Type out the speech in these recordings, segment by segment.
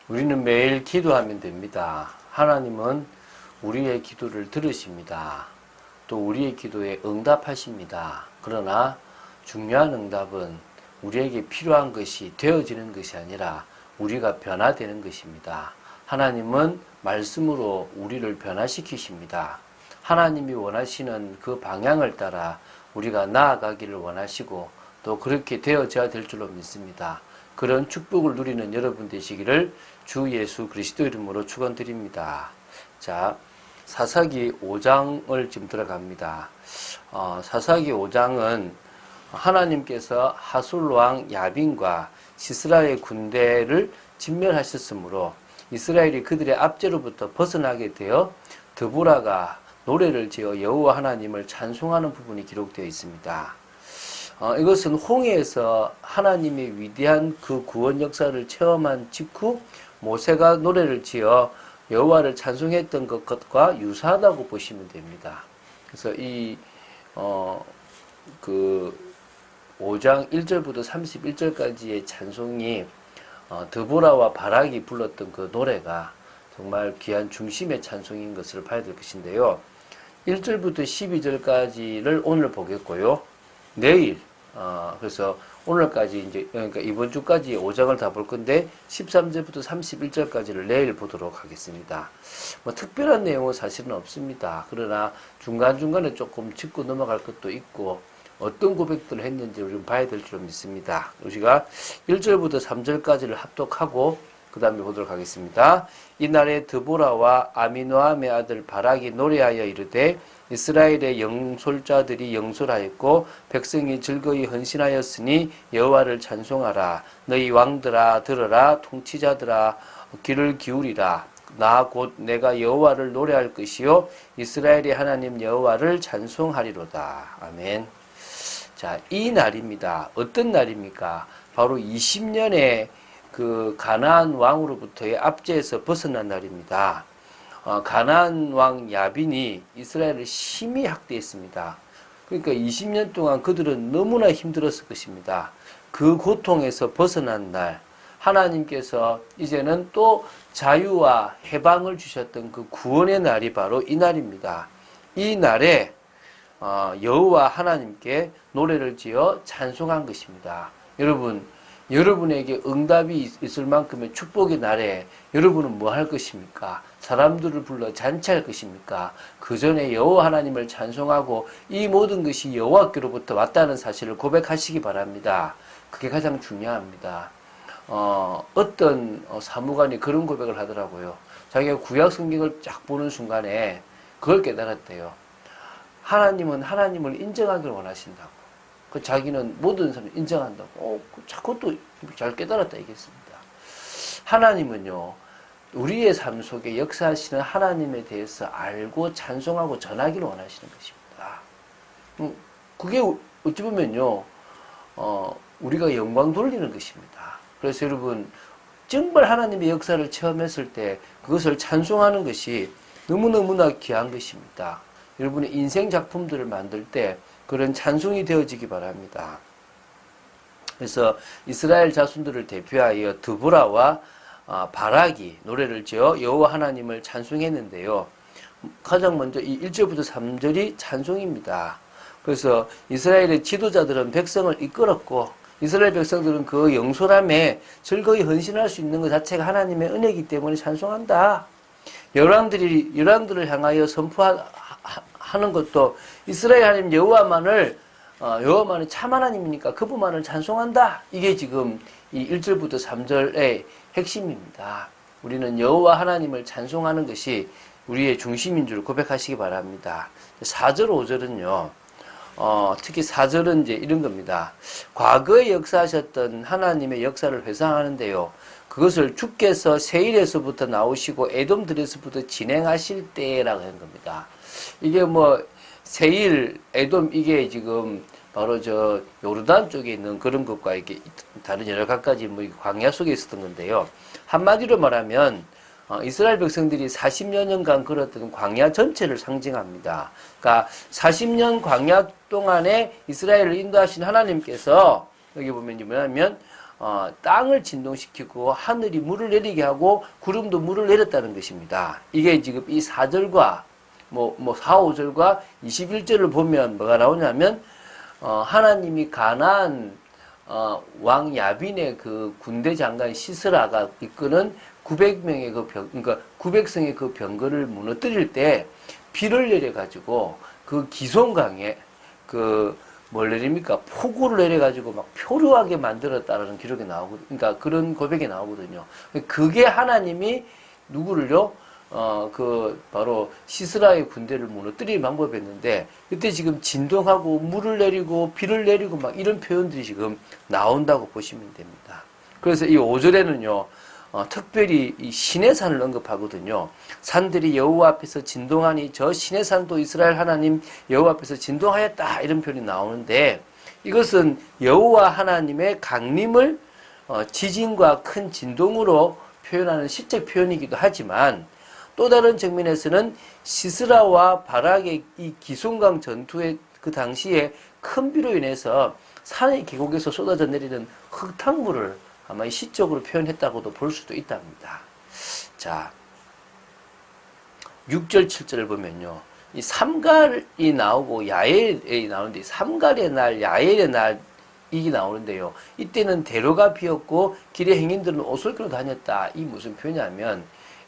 우리는 매일 기도하면 됩니다. 하나님은 우리의 기도를 들으십니다. 또 우리의 기도에 응답하십니다. 그러나 중요한 응답은 우리에게 필요한 것이 되어지는 것이 아니라 우리가 변화되는 것입니다. 하나님은 말씀으로 우리를 변화시키십니다. 하나님이 원하시는 그 방향을 따라 우리가 나아가기를 원하시고 또 그렇게 되어져야 될 줄로 믿습니다. 그런 축복을 누리는 여러분 되시기를 주 예수 그리스도 이름으로 축원드립니다. 자, 사사기 5장을 지금 들어갑니다. 사사기 5장은 하나님께서 하술왕 야빈과 시스라의 군대를 진멸하셨으므로 이스라엘이 그들의 압제로부터 벗어나게 되어 드보라가 노래를 지어 여호와 하나님을 찬송하는 부분이 기록되어 있습니다. 이것은 홍해에서 하나님의 위대한 그 구원 역사를 체험한 직후 모세가 노래를 지어 여호와를 찬송했던 것과 유사하다고 보시면 됩니다. 그래서 이 5장 1절부터 31절까지의 찬송이 드보라와 바락이 불렀던 그 노래가 정말 귀한 중심의 찬송인 것을 봐야 될 것인데요. 1절부터 12절까지를 오늘 보겠고요. 내일 그래서 오늘까지 이제 그러니까 이번 주까지 5장을 다 볼 건데 13절부터 31절까지를 내일 보도록 하겠습니다. 뭐 특별한 내용은 사실은 없습니다. 그러나 중간중간에 조금 짚고 넘어갈 것도 있고 어떤 고백들을 했는지 우리는 봐야 될 줄 믿습니다. 우리가 1절부터 3절까지를 합독하고 그 다음에 보도록 하겠습니다. 이날에 드보라와 아미노함의 아들 바락이 노래하여 이르되 이스라엘의 영솔자들이 영솔하였고 백성이 즐거이 헌신하였으니 여호와를 찬송하라. 너희 왕들아 들으라. 통치자들아 귀를 기울이라. 나 곧 내가 여호와를 노래할 것이요 이스라엘의 하나님 여호와를 찬송하리로다. 아멘. 자, 이 날입니다. 어떤 날입니까? 바로 20년의 그 가나안 왕으로부터의 압제에서 벗어난 날입니다. 가나안 왕 야빈이 이스라엘을 심히 학대했습니다. 그러니까 20년 동안 그들은 너무나 힘들었을 것입니다. 그 고통에서 벗어난 날, 하나님께서 이제는 또 자유와 해방을 주셨던 그 구원의 날이 바로 이 날입니다. 이 날에 여호와 하나님께 노래를 지어 찬송한 것입니다. 여러분에게 응답이 있을 만큼의 축복의 날에 여러분은 뭐 할 것입니까? 사람들을 불러 잔치할 것입니까? 그 전에 여호와 하나님을 찬송하고 이 모든 것이 여호와께로부터 왔다는 사실을 고백하시기 바랍니다. 그게 가장 중요합니다. 어떤 사무관이 그런 고백을 하더라고요. 자기가 구약 성경을 쫙 보는 순간에 그걸 깨달았대요. 하나님은 하나님을 인정하기를 원하신다고. 그 자기는 모든 사람을 인정한다고. 그것도 잘 깨달았다 얘기했습니다. 하나님은요, 우리의 삶 속에 역사하시는 하나님에 대해서 알고 찬송하고 전하기를 원하시는 것입니다. 그게 어찌 보면요, 우리가 영광 돌리는 것입니다. 그래서 여러분, 정말 하나님의 역사를 체험했을 때 그것을 찬송하는 것이 너무너무나 귀한 것입니다. 여러분의 인생 작품들을 만들 때 그런 찬송이 되어지기 바랍니다. 그래서 이스라엘 자손들을 대표하여 드보라와 바락이 노래를 지어 여호와 하나님을 찬송했는데요. 가장 먼저 이 1절부터 3절이 찬송입니다. 그래서 이스라엘의 지도자들은 백성을 이끌었고 이스라엘 백성들은 그 영솔함에 즐거이 헌신할 수 있는 것 자체가 하나님의 은혜이기 때문에 찬송한다. 열왕들을 향하여 선포하는 것도 이스라엘 하나님 여호와만을 참 하나님이니까 그분만을 찬송한다. 이게 지금 이 1절부터 3절의 핵심입니다. 우리는 여호와 하나님을 찬송하는 것이 우리의 중심인 줄 고백하시기 바랍니다. 4절, 5절은요. 특히 4절은 이제 이런 겁니다. 과거에 역사하셨던 하나님의 역사를 회상하는데요. 그것을 주께서 세일에서부터 나오시고 에돔들에서부터 진행하실 때라고 하는 겁니다. 이게 세일, 에돔 이게 지금 바로 저 요르단 쪽에 있는 그런 것과 이렇게 다른 여러 가지 광야 속에 있었던 건데요. 한마디로 말하면 이스라엘 백성들이 40여 년간 걸었던 광야 전체를 상징합니다. 그러니까 40년 광야 동안에 이스라엘을 인도하신 하나님께서 여기 보면 뭐냐면 땅을 진동시키고 하늘이 물을 내리게 하고 구름도 물을 내렸다는 것입니다. 이게 지금 이 4절과 4, 5절과 21절을 보면 뭐가 나오냐면 하나님이 가나안 왕 야빈의 그 군대 장관 시스라가 이끄는 900명의 그러니까 900성의 그 병거를 무너뜨릴 때 비를 내려 가지고 그 기손강에 뭘 내립니까? 폭우를 내려가지고 막 표류하게 만들었다라는 기록이 나오고, 그러니까 그런 고백이 나오거든요. 그게 하나님이 누구를요? 바로 시스라의 군대를 무너뜨리는 방법이었는데, 그때 지금 진동하고 물을 내리고 비를 내리고 막 이런 표현들이 지금 나온다고 보시면 됩니다. 그래서 이 5절에는요, 특별히 이 시내산을 언급하거든요. 산들이 여호와 앞에서 진동하니 저 시내산도 이스라엘 하나님 여호와 앞에서 진동하였다 이런 표현이 나오는데 이것은 여호와 하나님의 강림을 지진과 큰 진동으로 표현하는 시적 표현이기도 하지만 또 다른 측면에서는 시스라와 바락의 이 기손강 전투의 그 당시에 큰 비로 인해서 산의 계곡에서 쏟아져 내리는 흙탕물을 아마 시적으로 표현했다고도 볼 수도 있답니다. 자, 6절, 7절을 보면요. 이 삼갈이 나오고 야엘이 나오는데 삼갈의 날, 야엘의 날 이게 나오는데요. 이때는 대로가 비었고 길의 행인들은 옷을 끌고 다녔다. 이 무슨 표현이냐면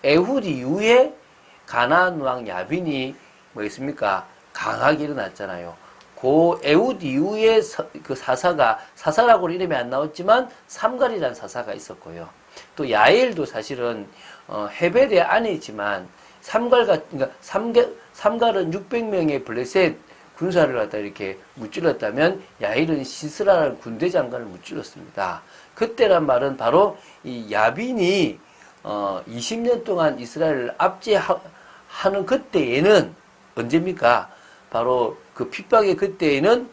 에훗 이후에 가나안 왕 야빈이 뭐겠습니까? 강하게 일어났잖아요. 그 에훗 이후에 그 사사라고는 이름이 안 나왔지만 삼갈이라는 사사가 있었고요. 또 야엘도 사실은 헤벨의 아내지만 그러니까 삼갈은 600명의 블레셋 군사를 갖다 이렇게 무찔렀다면 야엘은 시스라라는 군대 장관을 무찔렀습니다. 그때란 말은 바로 이 야빈이 20년 동안 이스라엘을 압제하는 그때에는 언제입니까? 바로 그 핍박의 그때에는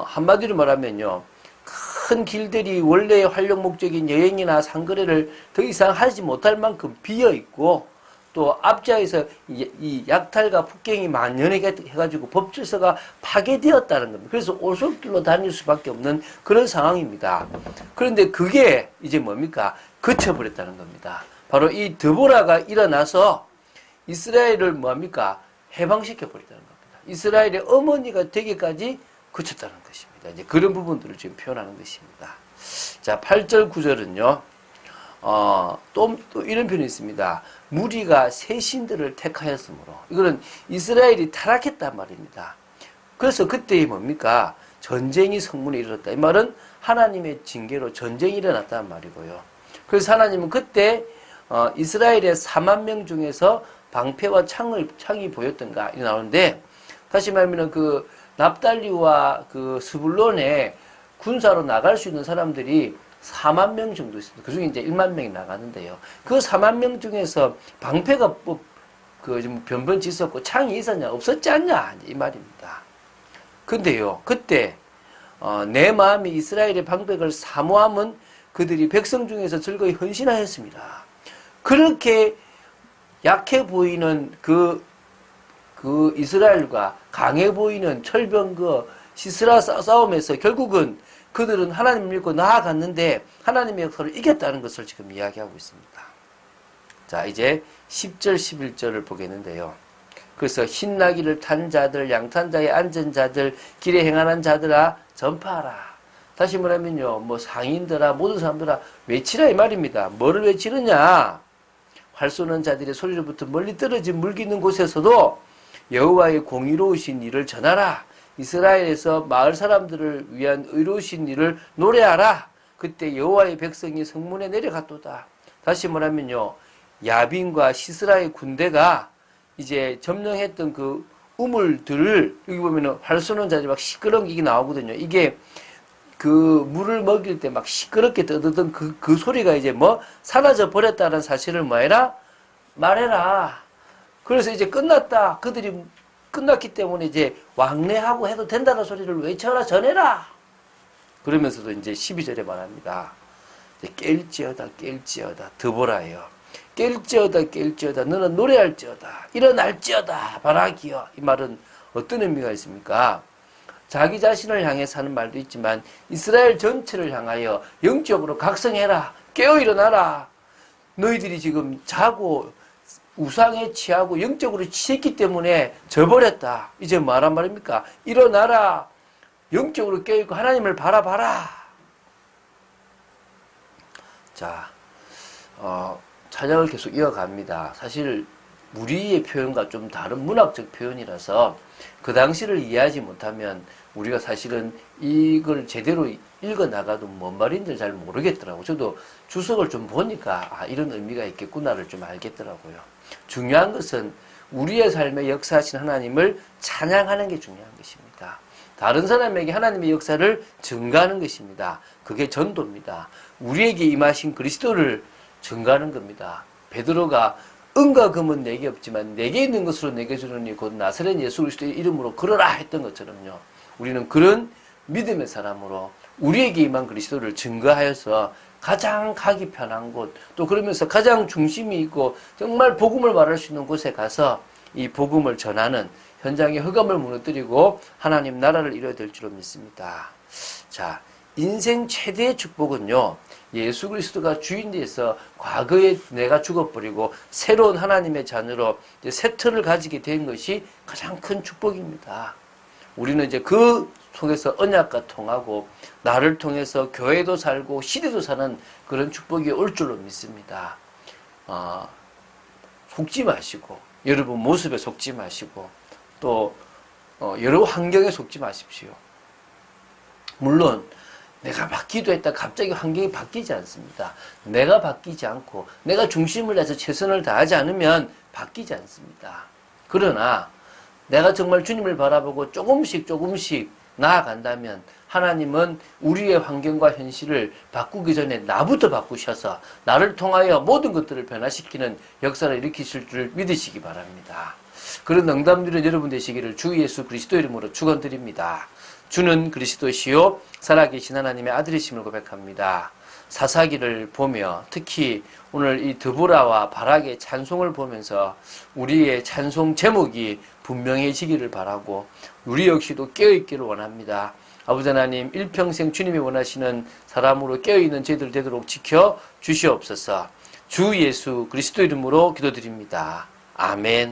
한마디로 말하면요. 큰 길들이 원래의 활용 목적인 여행이나 상거래를 더 이상 하지 못할 만큼 비어 있고 또 압제에서 이 약탈과 폭행이 만연하게 해가지고 법 질서가 파괴되었다는 겁니다. 그래서 오솔길로 다닐 수밖에 없는 그런 상황입니다. 그런데 그게 이제 뭡니까? 그쳐버렸다는 겁니다. 바로 이 드보라가 일어나서 이스라엘을 뭐합니까? 해방시켜버렸다는 겁니다. 이스라엘의 어머니가 되기까지 그쳤다는 것입니다. 이제 그런 부분들을 지금 표현하는 것입니다. 자, 8절, 9절은요, 또 이런 표현이 있습니다. 무리가 새 신들을 택하였으므로. 이거는 이스라엘이 타락했단 말입니다. 그래서 그때 뭡니까? 전쟁이 성문에 이르렀다. 이 말은 하나님의 징계로 전쟁이 일어났다는 말이고요. 그래서 하나님은 그때 이스라엘의 4만 명 중에서 방패와 창이 보였던가 이 나오는데 다시 말하면 그 납달리와 그 스불론에 군사로 나갈 수 있는 사람들이 4만 명 정도 있습니다. 그 중에 이제 1만 명이 나가는데요. 그 4만 명 중에서 방패가 좀 변변치 있었고 창이 있었냐 없었지 않냐 이 말입니다. 근데요 그때 내 마음이 이스라엘의 방백을 사모함은 그들이 백성 중에서 즐거이 헌신하였습니다. 그렇게 약해 보이는 그 이스라엘과 강해 보이는 철병거 시스라 싸움에서 결국은 그들은 하나님을 믿고 나아갔는데 하나님의 역사를 이겼다는 것을 지금 이야기하고 있습니다. 자, 이제 10절, 11절을 보겠는데요. 그래서 흰나귀를 탄 자들, 양탄자에 앉은 자들, 길에 행하는 자들아 전파하라. 다시 말하면요, 상인들아, 모든 사람들아 외치라 이 말입니다. 뭐를 외치느냐? 활 쏘는 자들의 소리로부터 멀리 떨어진 물기 있는 곳에서도 여호와의 공의로우신 일을 전하라. 이스라엘에서 마을 사람들을 위한 의로우신 일을 노래하라. 그때 여호와의 백성이 성문에 내려갔도다. 다시 말하면요, 야빈과 시스라의 군대가 이제 점령했던 그 우물들을 여기 보면은 활 쏘는 자들이 막 시끄러운 게 나오거든요. 이게 그 물을 먹일 때 막 시끄럽게 떠드던 그 소리가 이제 사라져 버렸다는 사실을 뭐해라? 말해라. 그래서 이제 끝났다. 그들이 끝났기 때문에 이제 왕래하고 해도 된다는 소리를 외쳐라, 전해라. 그러면서도 이제 12절에 말합니다. 깰지어다, 깰지어다, 드보라여. 깰지어다, 깰지어다, 너는 노래할지어다, 일어날지어다, 바라기여. 이 말은 어떤 의미가 있습니까? 자기 자신을 향해서 하는 말도 있지만 이스라엘 전체를 향하여 영적으로 각성해라. 깨어 일어나라. 너희들이 지금 자고 우상에 취하고 영적으로 취했기 때문에 져버렸다. 이제 뭐란 말입니까? 일어나라. 영적으로 깨어있고 하나님을 바라봐라. 자, 찬양을 계속 이어갑니다. 사실 무리의 표현과 좀 다른 문학적 표현이라서 그 당시를 이해하지 못하면 우리가 사실은 이걸 제대로 읽어나가도 뭔 말인지 잘 모르겠더라고요. 저도 주석을 좀 보니까 이런 의미가 있겠구나를 좀 알겠더라고요. 중요한 것은 우리의 삶에 역사하신 하나님을 찬양하는 게 중요한 것입니다. 다른 사람에게 하나님의 역사를 증가하는 것입니다. 그게 전도입니다. 우리에게 임하신 그리스도를 증가하는 겁니다. 베드로가 은과 금은 내게 없지만 내게 있는 것으로 내게 주노니 곧 나사렛 예수 그리스도의 이름으로 걸어라 했던 것처럼요. 우리는 그런 믿음의 사람으로 우리에게 임한 그리스도를 증거하여서 가장 가기 편한 곳, 또 그러면서 가장 중심이 있고 정말 복음을 말할 수 있는 곳에 가서 이 복음을 전하는 현장의 흑암을 무너뜨리고 하나님 나라를 이뤄야 될 줄로 믿습니다. 자, 인생 최대의 축복은요, 예수 그리스도가 주인 돼서 과거에 내가 죽어버리고 새로운 하나님의 자녀로 이제 새 터를 가지게 된 것이 가장 큰 축복입니다. 우리는 이제 그 속에서 언약과 통하고 나를 통해서 교회도 살고 시대도 사는 그런 축복이 올 줄로 믿습니다. 속지 마시고 여러분 모습에 속지 마시고 또 여러 환경에 속지 마십시오. 물론 내가 바뀌기도 했다 갑자기 환경이 바뀌지 않습니다. 내가 바뀌지 않고 내가 중심을 내서 최선을 다하지 않으면 바뀌지 않습니다. 그러나 내가 정말 주님을 바라보고 조금씩 나아간다면 하나님은 우리의 환경과 현실을 바꾸기 전에 나부터 바꾸셔서 나를 통하여 모든 것들을 변화시키는 역사를 일으키실 줄 믿으시기 바랍니다. 그런 응답 누린 여러분 되시기를 주 예수 그리스도 이름으로 축원드립니다. 주는 그리스도시요 살아계신 하나님의 아들이심을 고백합니다. 사사기를 보며 특히 오늘 이 드보라와 바락의 찬송을 보면서 우리의 찬송 제목이 분명해지기를 바라고 우리 역시도 깨어있기를 원합니다. 아버지 하나님 일평생 주님이 원하시는 사람으로 깨어있는 저희들 되도록 지켜 주시옵소서. 주 예수 그리스도 이름으로 기도드립니다. 아멘.